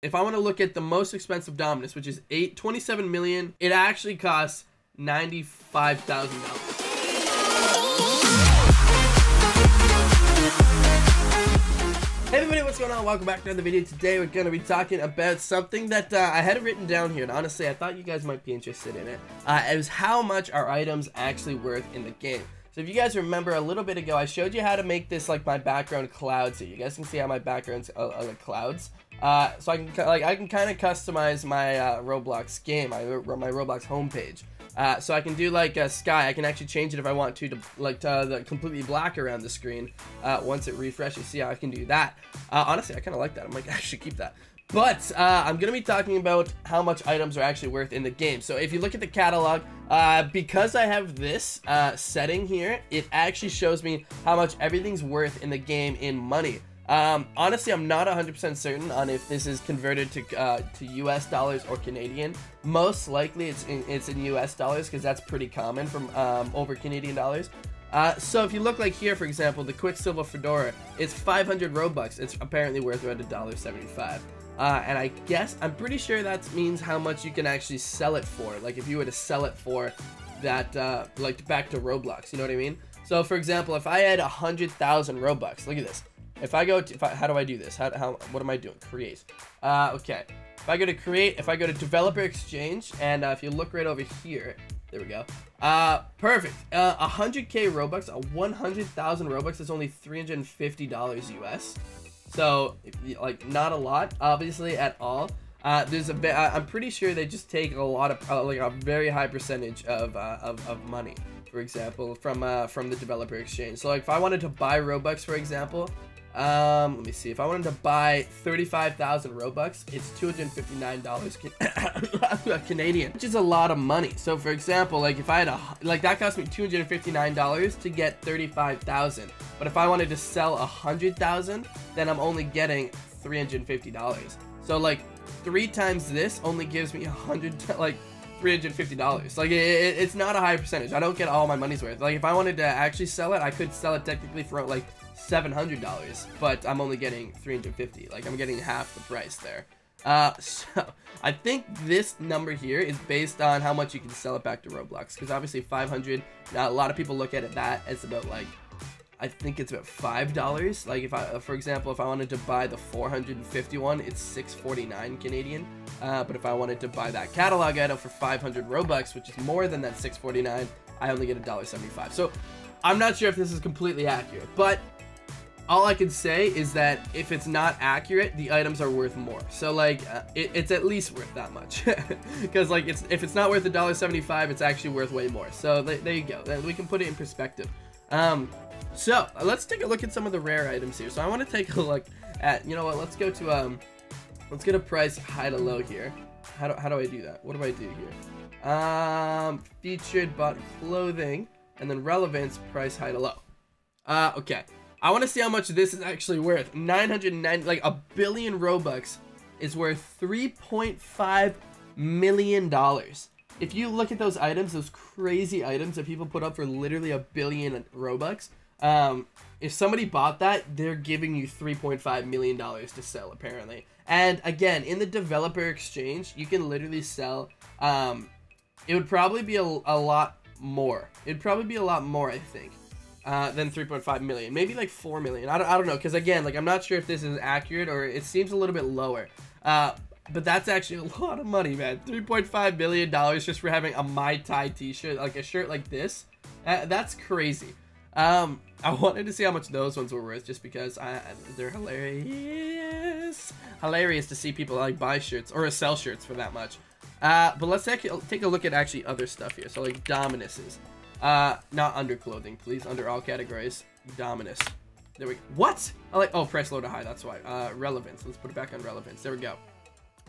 If I want to look at the most expensive Dominus, which is 27 million, it actually costs $95,000. Hey everybody, what's going on? Welcome back to another video. Today we're going to be talking about something that I had written down here, and honestly I thought you guys might be interested in it. It was how much are items actually worth in the game. So if you guys remember a little bit ago, I showed you how to make this like my background clouds here. You guys can see how my background's like clouds. So I can kind of customize my Roblox game, my Roblox homepage. So I can do like a sky. I can actually change it if I want to the completely black around the screen once it refreshes. See how I can do that. Honestly, I kind of like that. I might actually keep that. But I'm going to be talking about how much items are actually worth in the game. So if you look at the catalog, because I have this setting here, it actually shows me how much everything's worth in the game in money. Honestly, I'm not 100% certain on if this is converted to US dollars or Canadian. Most likely it's in US dollars because that's pretty common from over Canadian dollars. So if you look like here, for example, the Quicksilver Fedora, it's 500 Robux. It's apparently worth around $1.75. And I guess, I'm pretty sure that means how much you can actually sell it for. Like if you were to sell it for that, like back to Roblox, you know what I mean? So for example, if I had 100,000 Robux, look at this. If I go to, how do I do this? What am I doing? Create. Okay. If I go to create, if I go to developer exchange, and if you look right over here, there we go. Perfect. 100k Robux, 100,000 Robux is only $350 US. So, like, not a lot, obviously, at all. There's a bit, I'm pretty sure they just take a lot of, like, a very high percentage of money, for example, from the developer exchange. So, like, if I wanted to buy Robux, for example, let me see. If I wanted to buy 35,000 Robux, it's $259 Canadian, which is a lot of money. So for example, like if I had that cost me $259 to get 35,000. But if I wanted to sell 100,000, then I'm only getting $350. So like 3 times this only gives me $350. Like it's not a high percentage. I don't get all my money's worth. Like if I wanted to actually sell it, I could sell it technically for like $700, but I'm only getting $350. Like I'm getting half the price there. So I think this number here is based on how much you can sell it back to Roblox, because obviously 500. Now a lot of people look at it that as about like, I think it's about $5. Like if for example, if I wanted to buy the 451, it's $649 Canadian. But if I wanted to buy that catalog item for 500 Robux, which is more than that $649, I only get $1.75. So I'm not sure if this is completely accurate, but all I can say is that if it's not accurate, the items are worth more. So like, it's at least worth that much. Because like, if it's not worth $1.75, it's actually worth way more. So there you go. We can put it in perspective. So let's take a look at some of the rare items here. So I want to take a look at, you know what? Let's go to let's get a price high to low here. How do I do that? What do I do here? Featured bought clothing, and then relevance, price high to low. Okay. I want to see how much this is actually worth. 990, like a billion Robux is worth $3.5 million. If you look at those items, those crazy items that people put up for literally a billion Robux, if somebody bought that, they're giving you $3.5 million to sell, apparently. And again, in the developer exchange, you can literally sell, it would probably be a lot more. It'd probably be a lot more, I think. Than 3.5 million, maybe like 4 million. I don't know, because again, like I'm not sure if this is accurate, or it seems a little bit lower. But that's actually a lot of money, man. $3.5 million just for having a Mai Tai t-shirt, like a shirt like this. That's crazy. I wanted to see how much those ones were worth, just because they're hilarious. Hilarious to see people like buy shirts or sell shirts for that much. But let's take a look at actually other stuff here. So like Dominuses. Not under clothing, please. Under all categories. Dominus. There we go. What? Oh, price low to high, that's why. Relevance. Let's put it back on relevance. There we go.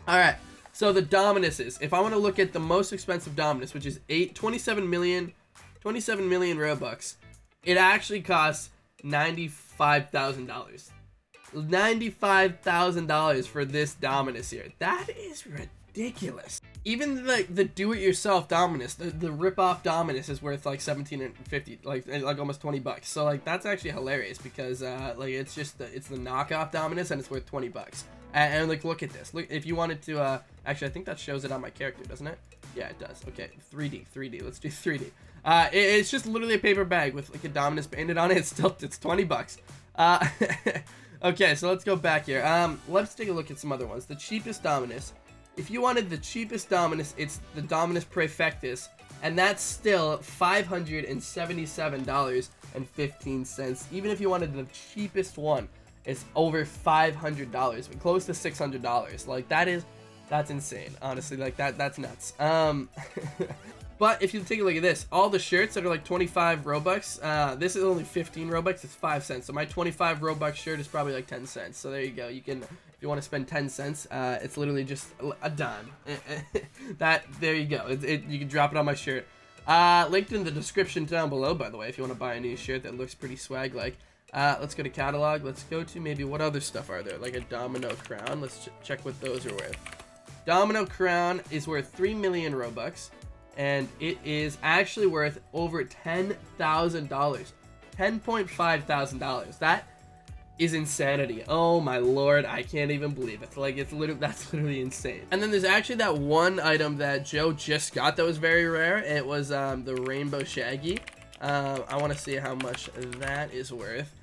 Alright. So the Dominuses. If I want to look at the most expensive Dominus, which is 27 million Robux, it actually costs $95,000. $95,000 for this Dominus here. That is ridiculous. Even the do-it-yourself Dominus, the rip-off Dominus is worth like $17.50, like almost $20. So like that's actually hilarious, because like it's the knockoff Dominus and it's worth $20. And like, look at this. Look, if you wanted to, actually, I think that shows it on my character, doesn't it? Yeah, it does. Okay, 3D. Let's do 3D. It's just literally a paper bag with like a Dominus painted on it. It's 20 bucks. Okay, so let's go back here. Let's take a look at some other ones. The cheapest Dominus. If you wanted the cheapest Dominus, it's the Dominus Praefectus, and that's still $577.15. Even if you wanted the cheapest one, it's over $500, but close to $600. Like, that's insane, honestly. Like, that's nuts. But if you take a look at this, all the shirts that are like 25 Robux, this is only 15 Robux, it's 5 cents. So my 25 Robux shirt is probably like 10 cents. So there you go. You can, if you want to spend 10 cents, it's literally just a dime. There you go. You can drop it on my shirt. Linked in the description down below, by the way, if you want to buy a new shirt that looks pretty swag-like. Let's go to catalog. Let's go to maybe what other stuff are there? Like a Domino Crown. Let's check what those are worth. Domino Crown is worth 3 million Robux. And it is actually worth over $10,000. $10,500. That is insanity. Oh my lord, I can't even believe it. Like, that's literally insane. And then there's actually that one item that Joe just got that was very rare. It was the Rainbow Shaggy. I want to see how much that is worth.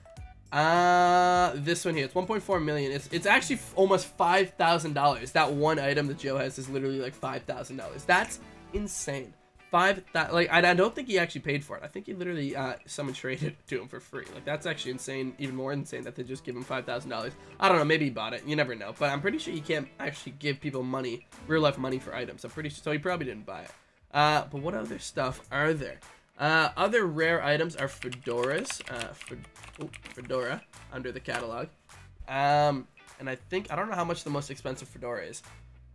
This one here, it's 1.4 million. It's actually almost $5,000. That one item that Joe has is literally like $5,000. That's insane. Like, I don't think he actually paid for it. I think he literally someone traded it to him for free. Like, that's actually insane. Even more insane that they just give him $5,000. I don't know, maybe he bought it, you never know, but I'm pretty sure you can't actually give people money, real life money, for items. I'm pretty sure, so he probably didn't buy it. But what other stuff are there? Other rare items are fedoras. Fedora under the catalog. And I don't know how much the most expensive fedora is.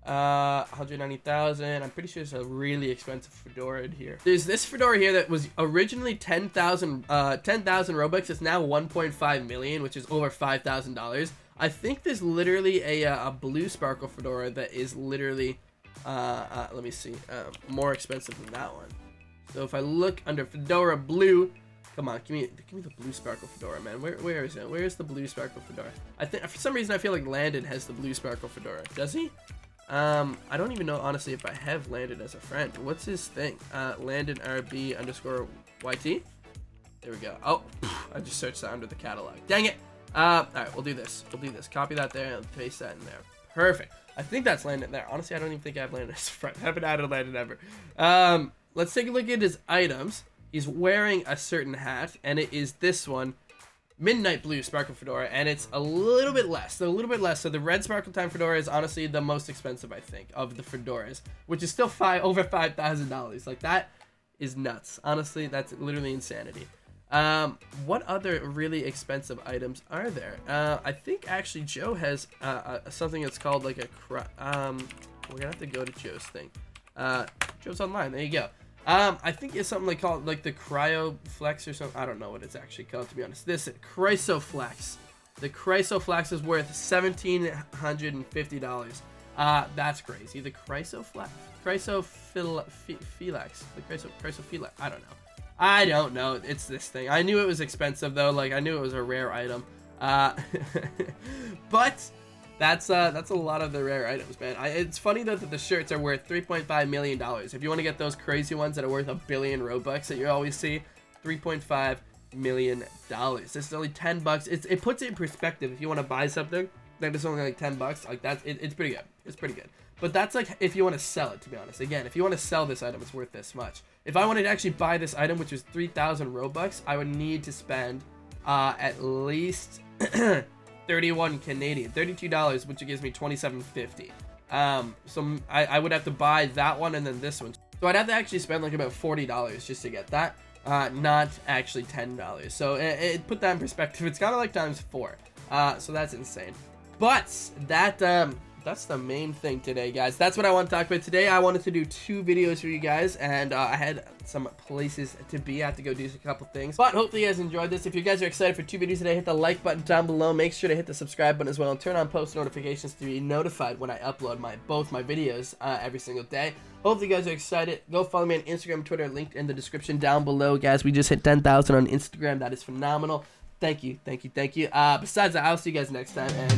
190,000. I'm pretty sure it's a really expensive fedora in here. There's this fedora here that was originally 10,000 Robux. It's now 1.5 million, which is over $5,000. I think there's literally a blue sparkle fedora that is literally let me see, more expensive than that one. So if I look under fedora blue, come on, give me the blue sparkle fedora, man. Where is it? Where is the blue sparkle fedora? I think for some reason I feel like Landon has the blue sparkle fedora. Does he? I don't even know, honestly, if I have Landon as a friend. What's his thing? Landon RB _ YT. There we go. Oh, I just searched that under the catalog. Dang it. All right, we'll do this. Copy that there and paste that in there. Perfect. I think that's Landon there. Honestly, I don't even think I have Landon as a friend. I haven't added Landon ever. Let's take a look at his items. He's wearing a certain hat, and it is this one. Midnight Blue Sparkle Fedora, and it's a little bit less. So the Red Sparkle Time Fedora is honestly the most expensive, I think, of the fedoras, which is still over $5,000. Like, that is nuts. Honestly, that's literally insanity. What other really expensive items are there? I think actually Joe has something that's called like a we're gonna have to go to Joe's thing. Joe's online. There you go. I think it's something like called like the Cryo Flex or something. I don't know what it's actually called, to be honest. This Chrysoflex. The Chrysoflex is worth $1,750. That's crazy. The Chrysoflex. Chrysophilax. I don't know. It's this thing. I knew it was expensive though. Like, I knew it was a rare item. But that's a lot of the rare items, man. It's funny though that the shirts are worth $3.5 million. If you want to get those crazy ones that are worth 1 billion Robux that you always see, $3.5 million. This is only 10 bucks. It puts it in perspective. If you want to buy something that is only like 10 bucks, like it's pretty good. It's pretty good. But that's like if you want to sell it, to be honest. Again, if you want to sell this item, it's worth this much. If I wanted to actually buy this item, which is 3,000 Robux, I would need to spend at least 31 Canadian, $32, which gives me $27.50. So I would have to buy that one and then this one. So I'd have to actually spend like about $40 just to get that, not actually $10. So it put that in perspective. It's kind of like times 4. So that's insane. But that's the main thing today, guys. That's what I want to talk about today. I wanted to do 2 videos for you guys, and I had some places to be. I have to go do a couple things, but hopefully you guys enjoyed this. If you guys are excited for 2 videos today, hit the like button down below. Make sure to hit the subscribe button as well, and turn on post notifications to be notified when I upload both my videos every single day. Hopefully you guys are excited. Go follow me on Instagram and Twitter, linked in the description down below, guys. We just hit 10,000 on Instagram. That is phenomenal. Thank you. Besides that, I'll see you guys next time, and